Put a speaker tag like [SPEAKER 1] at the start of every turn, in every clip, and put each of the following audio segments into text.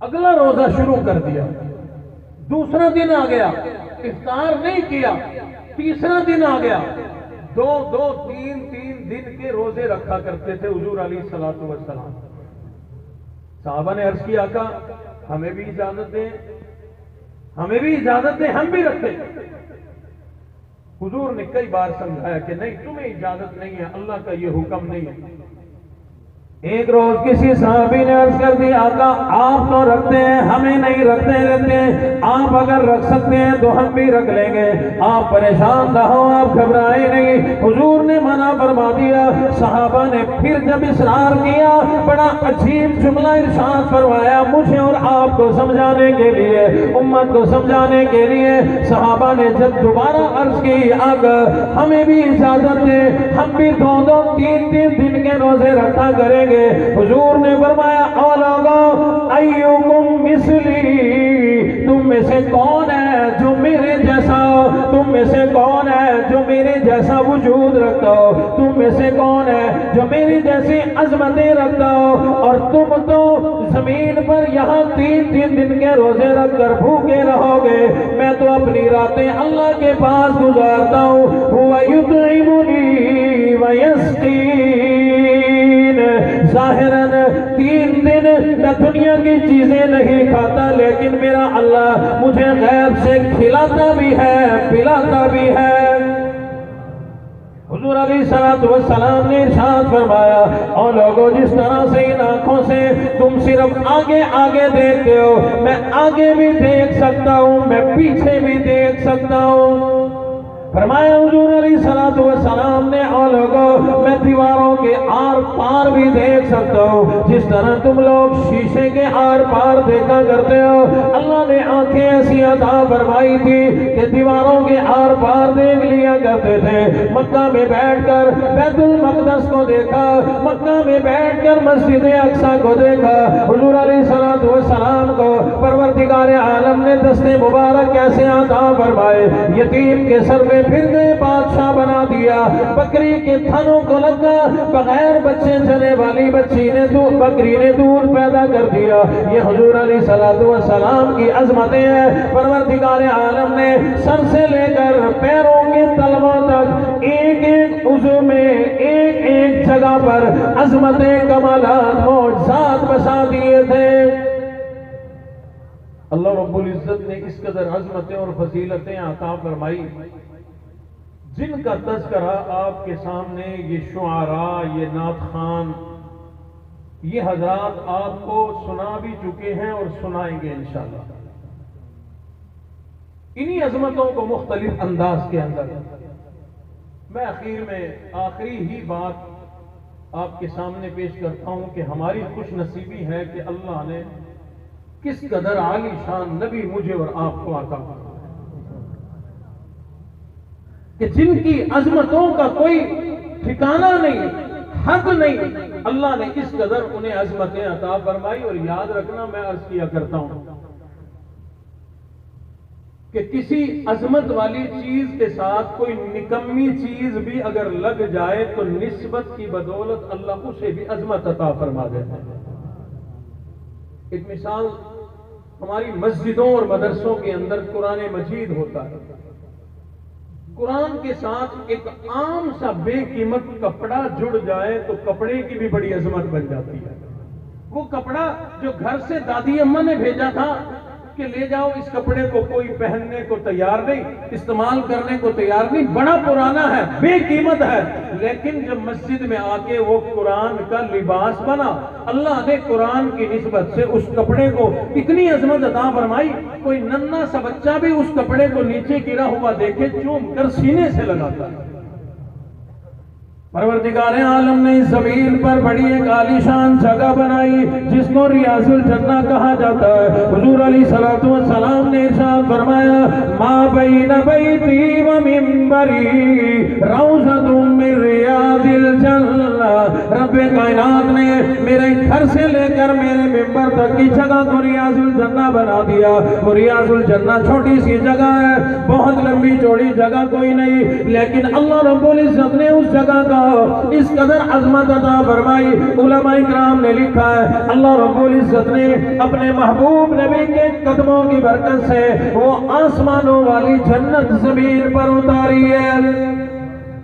[SPEAKER 1] اگلا روزہ شروع کر دیا، دوسرا دن آ گیا، افطار نہیں کیا، تیسرا دن آ گیا، دو تین دن کے روزے رکھا کرتے تھے حضور علیہ الصلوۃ والسلام۔ صحابہ نے عرض کیا آقا ہمیں بھی اجازت دیں، ہمیں بھی اجازت دیں، ہم بھی رکھیں۔ حضور نے کئی بار سمجھایا کہ نہیں، تمہیں اجازت نہیں ہے، اللہ کا یہ حکم نہیں ہے۔ ایک روز کسی صحابی نے عرض کر دی آقا آپ تو رکھتے ہیں، ہمیں نہیں رکھتے دیتے، آپ اگر رکھ سکتے ہیں تو ہم بھی رکھ لیں گے، آپ پریشان نہ ہو، آپ گھبرائے نہیں۔ حضور نے منع فرما دیا۔ صحابہ نے پھر جب اصرار کیا، بڑا عجیب جملہ ارشاد فرمایا مجھے اور آپ کو سمجھانے کے لیے، امت کو سمجھانے کے لیے۔ صحابہ نے جب دوبارہ عرض کی آقا ہمیں بھی اجازت دے، ہم بھی دو تین دن کے روزے رکھا کریں گے۔ حضور نے فرمایا او لوگو ایوکم مثلی، تم میں سے کون ہے جو میرے جیسا ہو، تم میں سے کون ہے جو میرے جیسا وجود رکھتا ہو، تم میں سے کون ہے جو میری جیسی عظمتیں رکھتا ہو، اور تم تو زمین پر یہاں تین دن کے روزے رکھ کر بھوکے رہو گے، میں تو اپنی راتیں اللہ کے پاس گزارتا ہوں، هو یطعمنی ویسقین۔ ظاہراً تین دن میں دنیا کی چیزیں نہیں کھاتا، لیکن میرا اللہ مجھے غیب سے کھلاتا بھی ہے، پلاتا بھی ہے۔ حضور علیہ السلام نے ارشاد فرمایا اور لوگوں جس طرح سے ان آنکھوں سے تم صرف آگے دیکھتے ہو، میں آگے بھی دیکھ سکتا ہوں، میں پیچھے بھی دیکھ سکتا ہوں۔ فرمایا حضور علیہ السلام نے اور لوگوں میں دیواروں کے آر پار بھی دیکھ سکتا ہوں، جس طرح تم لوگ شیشے کے آر پار دیکھا کرتے ہو۔ اللہ نے آنکھیں ایسی عطا فرمائی تھی کہ دیواروں کے آر پار دیکھ لیا کرتے تھے۔ مکہ میں بیٹھ کر بیت المقدس کو دیکھا، مکہ میں بیٹھ کر مسجد اقصی کو دیکھا۔ حضور علیہ السلام کو پروردگار عالم نے دست مبارک کیسے عطا فرمائے، یتیم کے سر پہ پھر گئے بادشاہ بنا دیا، بکری کے تھنوں کو لگا، بغیر بچے چلے والی بکری نے دودھ پیدا کر دیا۔ یہ حضور علیہ السلام کی عظمتیں ہیں۔ پروردگار عالم نے سر سے لے کر پیروں کے تلووں تک ایک عضو میں ایک جگہ پر عظمتیں، کمالات، معجزات بسا دیے تھے۔ اللہ رب العزت نے اس قدر عظمتیں اور فضیلتیں عطا فرمائی جن کا تذکرہ آپ کے سامنے یہ شعراء، یہ نعت خوان، یہ حضرات آپ کو سنا بھی چکے ہیں اور سنائیں گے انشاءاللہ۔ انہی عظمتوں کو مختلف انداز کے اندر میں اخیر میں آخری ہی بات آپ کے سامنے پیش کرتا ہوں کہ ہماری خوش نصیبی ہے کہ اللہ نے کس قدر عالی شان نبی مجھے اور آپ کو عطا فرمایا کہ جن کی عظمتوں کا کوئی ٹھکانہ نہیں، حد نہیں، اللہ نے اس قدر انہیں عظمتیں عطا فرمائی۔ اور یاد رکھنا، میں عرض کیا کرتا ہوں کہ کسی عظمت والی چیز کے ساتھ کوئی نکمی چیز بھی اگر لگ جائے تو نسبت کی بدولت اللہ اسے بھی عظمت عطا فرما دیتا ہے۔ ایک مثال ہماری مسجدوں اور مدرسوں کے اندر قرآن مجید ہوتا ہے، قرآن کے ساتھ ایک عام سا بے قیمت کپڑا جڑ جائے تو کپڑے کی بھی بڑی عظمت بن جاتی ہے۔ وہ کپڑا جو گھر سے دادی اماں نے بھیجا تھا کہ لے جاؤ، اس کپڑے کو کوئی پہننے کو تیار نہیں، استعمال کرنے کو تیار نہیں، بڑا پرانا ہے، بے قیمت ہے، لیکن جب مسجد میں آ کے وہ قرآن کا لباس بنا، اللہ نے قرآن کی نسبت سے اس کپڑے کو اتنی عظمت عطا فرمائی، کوئی ننھا سا بچہ بھی اس کپڑے کو نیچے گرا ہوا دیکھے چوم کر سینے سے لگاتا ہے۔ پروردگار عالم نے اس زمین پر بڑی ایک عالیشان جگہ بنائی جس کو ریاض الجنہ کہا جاتا ہے۔ حضور علیہ السلام نے ارشاد فرمایا ما بین بیتی و منبری روضۃ من ریاض الجنہ، رب کائنات نے میرے گھر سے لے کر میرے منبر تک کی جگہ کو ریاض الجنہ بنا دیا۔ وہ ریاض الجنہ چھوٹی سی جگہ ہے، بہت لمبی چوڑی جگہ کوئی نہیں، لیکن اللہ رب العزت نے اس جگہ کا اس قدر عظمت عطا فرمائی۔ علماء کرام نے لکھا ہے اللہ رب العزت نے اپنے محبوب نبی کے قدموں کی برکت سے وہ آسمانوں والی جنت زمین پر اتاری ہے۔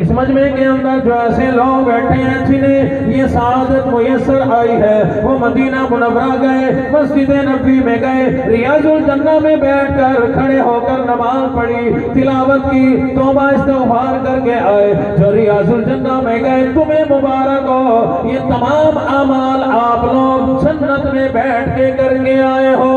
[SPEAKER 1] اس مجمع کے اندر جو ایسے لوگ بیٹھے ہیں جنہیں یہ سعادت میسر آئی ہے، وہ مدینہ منورہ گئے، مسجد نبوی میں گئے، ریاض الجنہ میں بیٹھ کر کھڑے ہو کر نماز پڑھی، تلاوت کی، توبہ استغفار کر کے آئے۔ جو ریاض الجنہ میں گئے تمہیں مبارک ہو، یہ تمام اعمال آپ لوگ جنت میں بیٹھ کے کر کے آئے ہو۔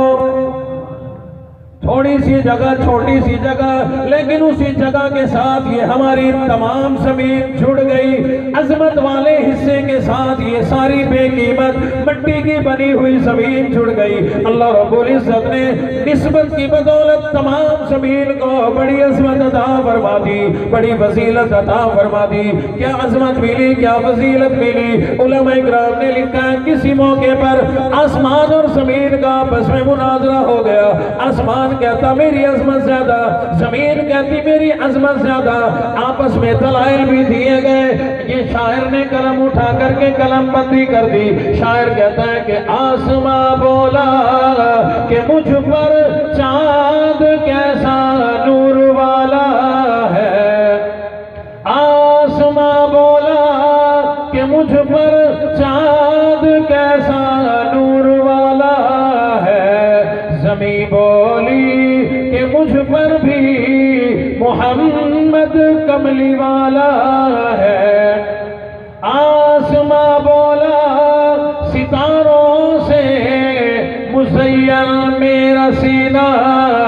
[SPEAKER 1] تھوڑی سی جگہ، چھوٹی سی جگہ، لیکن اسی جگہ کے ساتھ یہ ہماری تمام زمین جڑ گئی۔ عظمت والے حصے کے ساتھ یہ ساری بے قیمت مٹی کی بنی ہوئی زمین جڑ گئی۔ اللہ رب العزت نے نسبت کی بدولت تمام زمین کو بڑی عظمت عطا فرما دی، بڑی فضیلت عطا فرما دی۔ کیا عظمت ملی، کیا فضیلت ملی۔ علماء کرام نے لکھا ہے کسی موقع پر آسمان اور زمین کا آپس میں مناظرہ ہو گیا۔ آسمان کہتا میری عظمت زیادہ، زمین کہتی میری عظمت زیادہ، آپس میں دلائل بھی دیے گئے۔ یہ شاعر نے قلم اٹھا کر کے قلم بندی کر دی۔ شاعر کہتا ہے کہ آسماں بولا کہ مجھ پر چاند کیسا نور والا ہے، آسماں بولا کہ مجھ پر چاند کیسا نور والا ہے، زمین بولی کہ مجھ پر بھی محمد کملی والا ہے، آسماں بولا ستاروں سے مزین میرا سینہ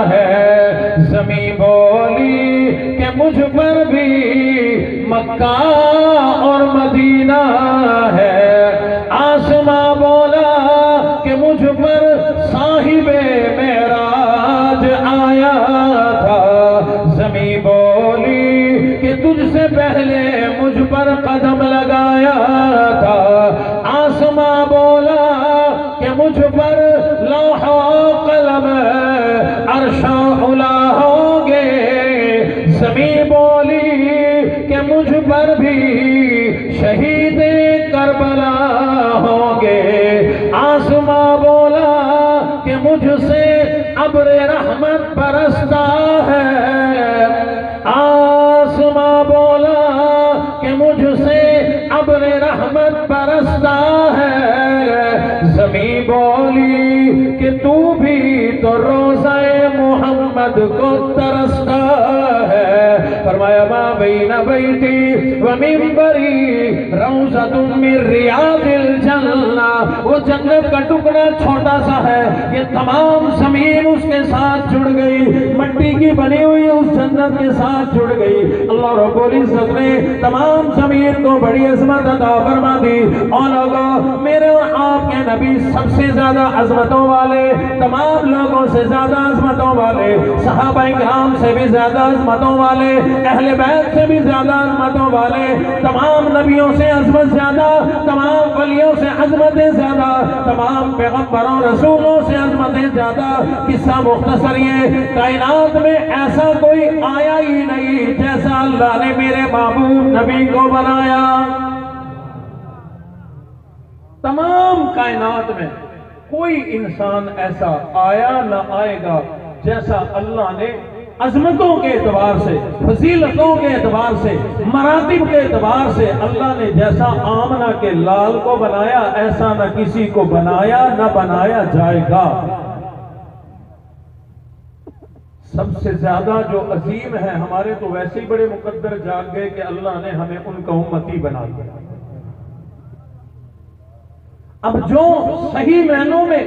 [SPEAKER 1] ہے، زمین بولی کہ مجھ پر بھی مکہ اور مدینہ ہے، آسماں بولا کہ مجھ پر صاحب معراج آیا تھا، زمین بولی کہ تجھ سے پہلے مجھ پر قدم لگایا تھا، آسماں بولا کہ مجھ پر لوح و قلم عرش علا ہوں گے، زمین بولی کہ مجھ پر بھی شہید کربلا ہوں گے، آسماں بولا کہ مجھ سے ابر رحمت برستا ہے، آسماں بولا کہ مجھ سے ابر رحمت برستا ہے، زمین بولی کہ تو بھی تو روضہ محمد کو ترستا ہے۔ فرمایا ما بین بیتی و منبری روضۃ من ریاض الجنہ، وہ جنت کا ٹکڑا چھوٹا سا ہے، یہ تمام زمین اس کے ساتھ جڑ گئی، مٹی کی بنی ہوئی اس جنت کے ساتھ جڑ گئی۔ اللہ رب العزت نے تمام زمین کو بڑی عظمت عطا فرما دی۔ اور لوگوں، میرے اور آپ کے نبی سب سے زیادہ عظمتوں والے، تمام لوگوں سے زیادہ عظمتوں والے، صحابہ کرام سے بھی زیادہ عظمتوں والے، اہل بیت سے بھی زیادہ عظمتوں والے، تمام نبیوں سے عظمت زیادہ، تمام ولیوں سے عظمتیں زیادہ، تمام پیغمبروں رسولوں سے عظمتیں زیادہ۔ قصہ مختصر یہ، کائنات میں ایسا کوئی آیا ہی نہیں جیسا اللہ نے میرے محبوب نبی کو بنایا۔ تمام کائنات میں کوئی انسان ایسا آیا نہ آئے گا جیسا اللہ نے عظمتوں کے اعتبار سے، فضیلتوں کے اعتبار سے، مراتب کے اعتبار سے اللہ نے جیسا آمنہ کے لال کو بنایا ایسا نہ کسی کو بنایا نہ بنایا جائے گا۔ سب سے زیادہ جو عظیم ہے، ہمارے تو ویسے ہی بڑے مقدر جاگ گئے کہ اللہ نے ہمیں ان کا امتی بنا دیا۔ اب جو صحیح معنوں میں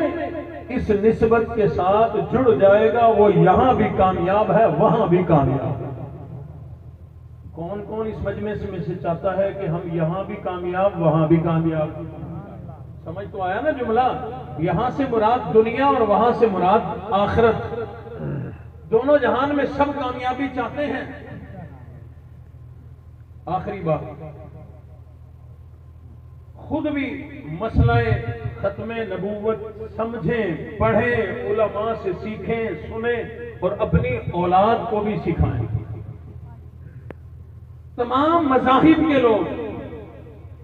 [SPEAKER 1] اس نسبت کے ساتھ جڑ جائے گا وہ یہاں بھی کامیاب ہے، وہاں بھی کامیاب ہے۔ کون کون اس مجمع میں سے چاہتا ہے کہ ہم یہاں بھی کامیاب وہاں بھی کامیاب؟ سمجھ تو آیا نا جملہ؟ یہاں سے مراد دنیا اور وہاں سے مراد آخرت، دونوں جہان میں سب کامیابی چاہتے ہیں۔ آخری بات، خود بھی مسئلہ ختم نبوت سمجھیں، پڑھیں، علماء سے سیکھیں، سنیں اور اپنی اولاد کو بھی سکھائیں۔ تمام مذاہب کے لوگ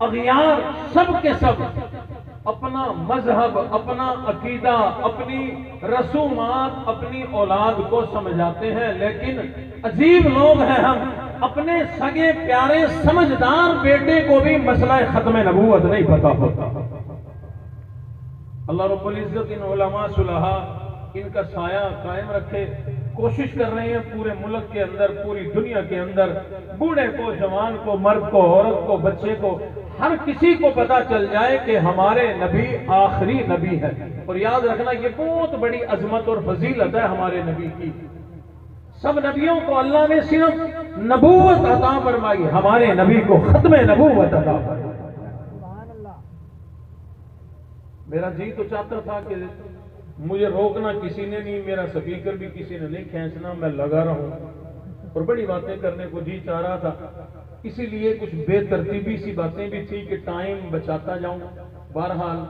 [SPEAKER 1] اغیار سب کے سب اپنا مذہب، اپنا عقیدہ، اپنی رسومات اپنی اولاد کو سمجھاتے ہیں، لیکن عجیب لوگ ہیں ہم، اپنے سگے پیارے سمجھدار بیٹے کو بھی مسئلہ ختم نبوت نہیں پتا ہوتا۔ اللہ رب العزت ان علماء صلحاء ان کا سایہ قائم رکھے۔ کوشش کر رہے ہیں پورے ملک کے اندر، پوری دنیا کے اندر، بوڑھے کو، جوان کو، مرد کو، عورت کو، بچے کو، ہر کسی کو پتا چل جائے کہ ہمارے نبی آخری نبی ہے۔ اور یاد رکھنا یہ بہت بڑی عظمت اور فضیلت ہے ہمارے نبی کی۔ سب نبیوں کو اللہ نے صرف نبوت عطا فرمائی، ہمارے نبی کو ختم نبوت عطا فرمائی۔ میرا جی تو چاہتا تھا کہ مجھے روکنا کسی نے نہیں، میرا سپیکر بھی کسی نے نہیں کھینچنا، میں لگا رہا ہوں اور بڑی باتیں کرنے کو جی چاہ رہا تھا، اسی لیے کچھ بے ترتیبی سی باتیں بھی تھی کہ ٹائم بچاتا جاؤں۔ بہرحال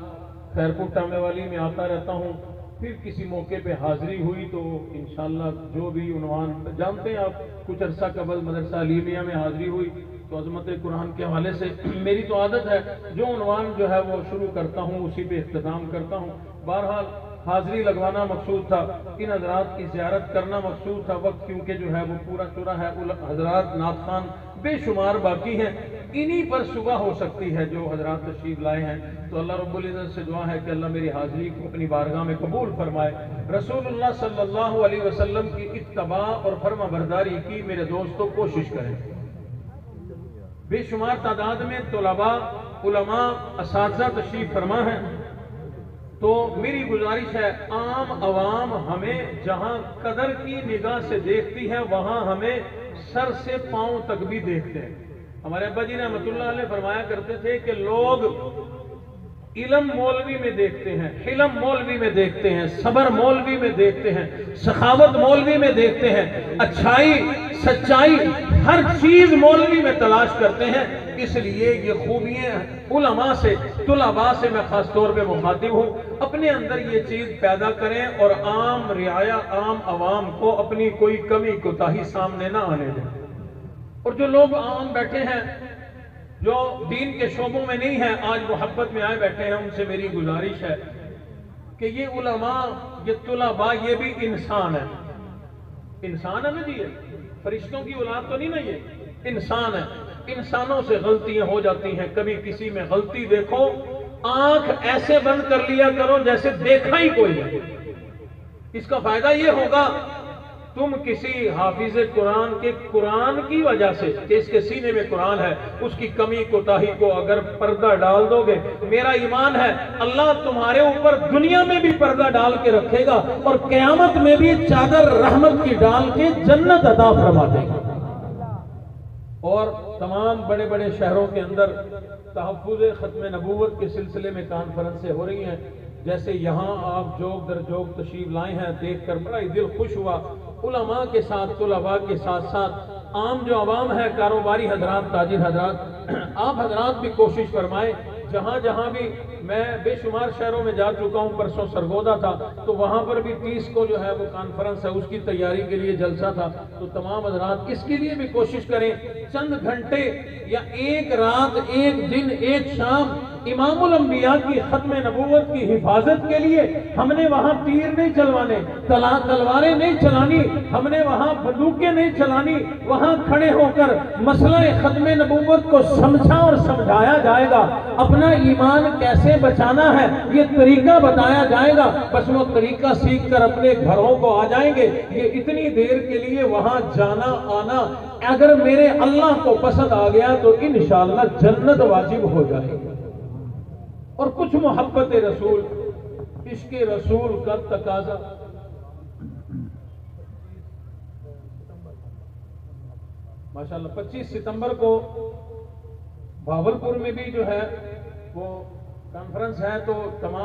[SPEAKER 1] خیرپور ٹامے والی میں آتا رہتا ہوں، پھر کسی موقع پہ حاضری ہوئی تو انشاءاللہ جو بھی عنوان جانتے ہیں آپ، کچھ عرصہ قبل مدرسہ علیمیہ میں حاضری ہوئی تو عظمت قرآن کے حوالے سے میری تو عادت ہے جو عنوان جو ہے وہ شروع کرتا ہوں اسی پہ اختتام کرتا ہوں۔ بہرحال حاضری لگوانا مقصود تھا، ان حضرات کی زیارت کرنا مقصود تھا، وقت کیونکہ جو ہے وہ پورا چورا ہے، حضرات نعت خوان بے شمار باقی ہیں، انہی پر صبح ہو سکتی ہے جو حضرات تشریف لائے ہیں۔ تو اللہ رب العزت سے دعا ہے کہ اللہ میری حاضری کو اپنی بارگاہ میں قبول فرمائے، رسول اللہ صلی اللہ علیہ وسلم کی اتباع اور فرما برداری کی میرے دوستوں کوشش کریں۔ بے شمار تعداد میں طلباء، علماء، اساتذہ تشریف فرما ہیں، تو میری گزارش ہے عام عوام ہمیں جہاں قدر کی نگاہ سے دیکھتی ہے وہاں ہمیں سر سے پاؤں تک بھی دیکھتے ہیں۔ ہمارے ابا جی رحمۃ اللہ علیہ فرمایا کرتے تھے کہ لوگ علم مولوی میں دیکھتے ہیں، حلم مولوی میں دیکھتے ہیں، صبر مولوی میں دیکھتے ہیں، سخاوت مولوی میں دیکھتے ہیں، اچھائی، سچائی، ہر چیز مولوی میں تلاش کرتے ہیں۔ اس لیے یہ خوبیاں علماء سے، طلباء سے میں خاص طور پہ مخاطب ہوں، اپنے اندر یہ چیز پیدا کریں اور عام رعایا، عام عوام کو اپنی کوئی کمی کوتاہی سامنے نہ آنے دیں۔ اور جو لوگ عام بیٹھے ہیں، جو دین کے شعبوں میں نہیں ہیں، آج محبت میں آئے بیٹھے ہیں، ان سے میری گزارش ہے کہ یہ علماء، یہ طلباء، یہ بھی انسان ہے۔ انسان ہے نا جی، یہ فرشتوں کی اولاد تو نہیں نا، یہ انسان ہے۔ انسانوں سے غلطیاں ہو جاتی ہیں، کبھی کسی میں غلطی دیکھو، آنکھ ایسے بند کر لیا کرو جیسے دیکھا ہی کوئی ہے۔ اس کا فائدہ یہ ہوگا تم کسی حافظ قرآن کے قرآن کی وجہ سے کہ اس کے سینے میں قرآن ہے، اس کی کمی کوتاہی کو اگر پردہ ڈال دو گے، میرا ایمان ہے اللہ تمہارے اوپر دنیا میں بھی پردہ ڈال کے رکھے گا اور قیامت میں بھی چادر رحمت کی ڈال کے جنت عطا فرما دے گا۔ اور تمام بڑے بڑے شہروں کے اندر تحفظ ختم نبوت کے سلسلے میں کانفرنسیں ہو رہی ہیں، جیسے یہاں آپ جوگ در جوگ تشریف لائے ہیں، دیکھ کر بڑا ہی دل خوش ہوا۔ علماء کے ساتھ، طلباء کے ساتھ ساتھ عام جو عوام ہے، کاروباری حضرات، تاجر حضرات، آپ حضرات بھی کوشش فرمائیں، جہاں جہاں بھی میں بے شمار شہروں میں جا چکا ہوں، پرسوں سرگودا تھا تو وہاں پر بھی 30 کو جو ہے وہ کانفرنس ہے، اس کی تیاری کے لیے جلسہ تھا، تو تمام حضرات اس کے لیے بھی کوشش کریں، چند گھنٹے یا ایک رات، ایک دن، ایک شام امام الانبیاء کی ختم نبوت کی حفاظت کے لیے ہم نے وہاں تیر نہیں چلوانے، تلواریں نہیں چلانی، ہم نے وہاں بندوقیں نہیں چلانی، وہاں کھڑے ہو کر مسئلہ ختم نبوت کو سمجھا اور سمجھایا جائے گا، اپنا ایمان کیسے بچانا ہے یہ طریقہ بتایا جائے گا، بس وہ طریقہ سیکھ کر اپنے گھروں کو آ جائیں گے۔ یہ اتنی دیر کے لیے وہاں جانا آنا اگر میرے اللہ کو پسند آ گیا تو انشاءاللہ جنت واجب ہو جائے گی۔ اور کچھ محبت رسول، عشق رسول کا تقاضا، ماشاءاللہ 25 ستمبر کو بھاولپور میں بھی جو ہے وہ کانفرنس ہے، تو تمام